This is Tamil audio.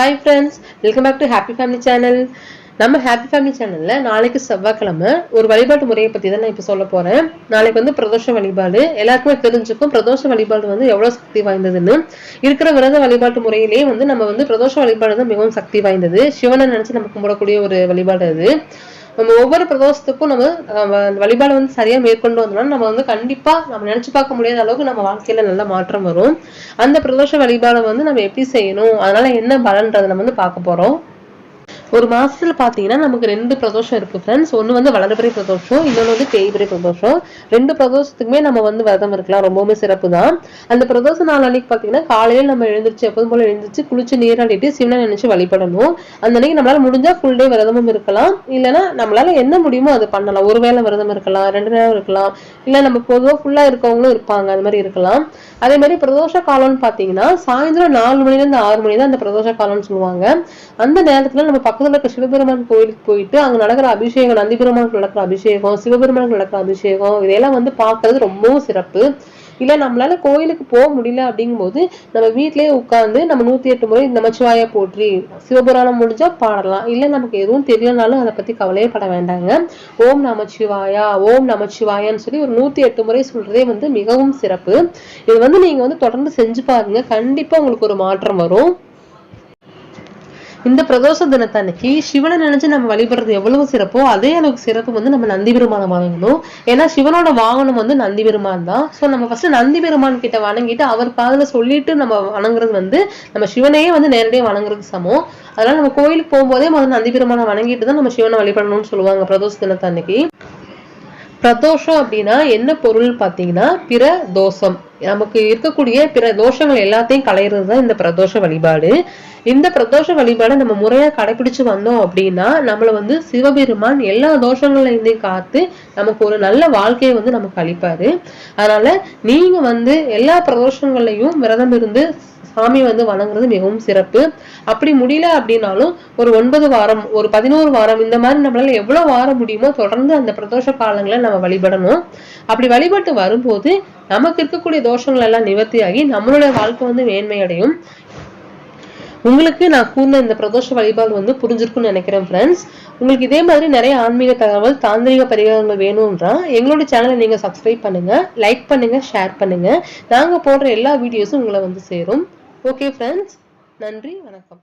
Hi friends, welcome back to Happy Family Channel. நம்ம ஹாப்பி ஃபேமிலி சேனல்ல நாளைக்கு செவ்வாய்க்கிழமை ஒரு வழிபாட்டு முறையை பத்தி தான் நான் இப்ப சொல்ல போறேன். நாளைக்கு வந்து பிரதோஷ வழிபாடு எல்லாருக்குமே தெரிஞ்சுக்கும். பிரதோஷ வழிபாடு வந்து எவ்வளவு சக்தி வாய்ந்ததுன்னு. இருக்கிற விரத வழிபாட்டு முறையிலேயே வந்து நம்ம வந்து பிரதோஷ வழிபாடு தான் மிகவும் சக்தி வாய்ந்தது. சிவனை நினைச்சு நம்ம கும்பிடக்கூடிய ஒரு வழிபாடு அது. நம்ம ஒவ்வொரு பிரதோஷத்துக்கும் நம்ம வழிபாடு வந்து சரியா மேற்கொண்டு வந்தோம்னா நம்ம வந்து கண்டிப்பா நம்ம நினைச்சு பார்க்க முடியாத அளவுக்கு நம்ம வாழ்க்கையில நல்ல மாற்றம் வரும். அந்த பிரதோஷ வழிபாடை வந்து நம்ம எப்படி செய்யணும், அதனால என்ன பலன்றதை நம்ம வந்து பார்க்க போறோம். ஒரு மாசத்துல பாத்தீங்கன்னா நமக்கு 2 பிரதோஷம் இருக்கு ஃப்ரெண்ட்ஸ். ஒண்ணு வந்து வளர்பிறை பிரதோஷம், இன்னொன்னு வந்து தேய்பிறை பிரதோஷம். 2 பிரதோஷத்துக்குமே நம்ம வந்து விரதம் இருக்கலாம், ரொம்பவுமே சிறப்பு தான். அந்த பிரதோஷ நாள் அன்னைக்கு பாத்தீங்கன்னா காலையில நம்ம எழுந்திருச்சு எப்போதும் போல எழுந்திருச்சு குளிச்சு நீராடிட்டு சிவனை நினைச்சு வழிபடணும். அந்த அன்னைக்கு நம்மளால முடிஞ்சா ஃபுல் டே விரதமும் இருக்கலாம், இல்லைன்னா நம்மளால என்ன முடியுமோ அது பண்ணலாம். ஒருவேளை விரதம் இருக்கலாம், 2 நேரம் இருக்கலாம், இல்ல நம்ம பொதுவா ஃபுல்லா இருக்கவங்களும் இருப்பாங்க, அது மாதிரி இருக்கலாம். அதே மாதிரி பிரதோஷ காலம்னு பாத்தீங்கன்னா சாயந்தரம் 4 மணில இருந்து 6 மணி தான் அந்த பிரதோஷ காலம்னு சொல்லுவாங்க. அந்த நேரத்துல நம்ம பக்கத்துல இருக்க சிவபெருமான் கோயிலுக்கு போயிட்டு அங்க நடக்கிற அபிஷேகம், நந்தி பெருமானுக்கு நடக்கிற அபிஷேகம், சிவபெருமானுக்கு நடக்கிற அபிஷேகம், இதெல்லாம் வந்து பாக்குறது ரொம்பவும் சிறப்பு. இல்ல நம்மளால கோயிலுக்கு போக முடியல அப்படிங்கும் போது நம்ம வீட்லயே உட்கார்ந்து நம்ம 108 முறை நமச்சிவாய போற்றி சிவபுராணம் முடிஞ்சா பாடலாம். இல்ல நமக்கு எதுவும் தெரியலனாலும் அதை பத்தி கவலையே பட வேண்டாங்க. ஓம் நமச்சிவாயா ஓம் நமச்சிவாயான்னு சொல்லி ஒரு 108 முறை சொல்றதே வந்து மிகவும் சிறப்பு. இது வந்து நீங்க வந்து தொடர்ந்து செஞ்சு பாருங்க, கண்டிப்பா உங்களுக்கு ஒரு மாற்றம் வரும். இந்த பிரதோஷ தினத்தன்னைக்கு சிவனை நினைச்சு நம்ம வழிபடுறது எவ்வளவு சிறப்போ அதே அளவுக்கு சிறப்பு வந்து நம்ம நந்தி பெருமானை வணங்கணும். ஏன்னா சிவனோட வாகனம் வந்து நந்தி பெருமான் தான். சோ நம்ம ஃபர்ஸ்ட் நந்தி பெருமான் கிட்ட வணங்கிட்டு அவர் காதுல சொல்லிட்டு நம்ம வணங்குறது வந்து நம்ம சிவனையே வந்து நேரடியாக வணங்குறதுக்கு சமம். அதனால நம்ம கோயிலுக்கு போகும்போதே முதல்ல நந்தி பெருமானை வணங்கிட்டு தான் நம்ம சிவனை வழிபடணும்னு சொல்லுவாங்க பிரதோஷ தினத்தன்னைக்கு. பிரதோஷம் அப்படின்னா என்ன பொருள் பாத்தீங்கன்னா பிற தோஷம், நமக்கு இருக்கக்கூடிய பிற தோஷங்கள் எல்லாத்தையும் களையிறது தான் இந்த பிரதோஷ வழிபாடு. இந்த பிரதோஷ வழிபாடை நம்ம முறையா கடைபிடிச்சு வந்தோம் அப்படின்னா நம்மள வந்து சிவபெருமான் எல்லா தோஷங்கள்ல இருந்தையும் காத்து நமக்கு ஒரு நல்ல வாழ்க்கையை வந்து நமக்கு அளிப்பாரு. அதனால நீங்க வந்து எல்லா பிரதோஷங்கள்லையும் விரதம் இருந்து சாமி வந்து வணங்குறது மிகவும் சிறப்பு. அப்படி முடியல அப்படின்னாலும் ஒரு 9 வாரம், ஒரு 11 வாரம், இந்த மாதிரி நம்மளால எவ்வளவு வாரம் முடியுமோ தொடர்ந்து அந்த பிரதோஷ காலங்களை நம்ம வழிபடணும். அப்படி வழிபட்டு வரும்போது நமக்கு இருக்கக்கூடிய தோஷங்கள் எல்லாம் நிவர்த்தியாகி நம்மளுடைய வாழ்க்கை வந்து மேன்மையடையும். உங்களுக்கு நான் கூர்ந்த இந்த பிரதோஷ வழிபாடு வந்து புரிஞ்சிருக்கும்னு நினைக்கிறேன் ஃப்ரெண்ட்ஸ். உங்களுக்கு இதே மாதிரி நிறைய ஆன்மீக தகவல், தாந்திரிக பரிகாரங்கள் வேணும்ன்றா எங்களோட சேனலை நீங்க சப்ஸ்கிரைப் பண்ணுங்க, லைக் பண்ணுங்க, ஷேர் பண்ணுங்க. நாங்க போடுற எல்லா வீடியோஸும் உங்களை வந்து சேரும். ஓகே ஃப்ரெண்ட்ஸ், நன்றி, வணக்கம்.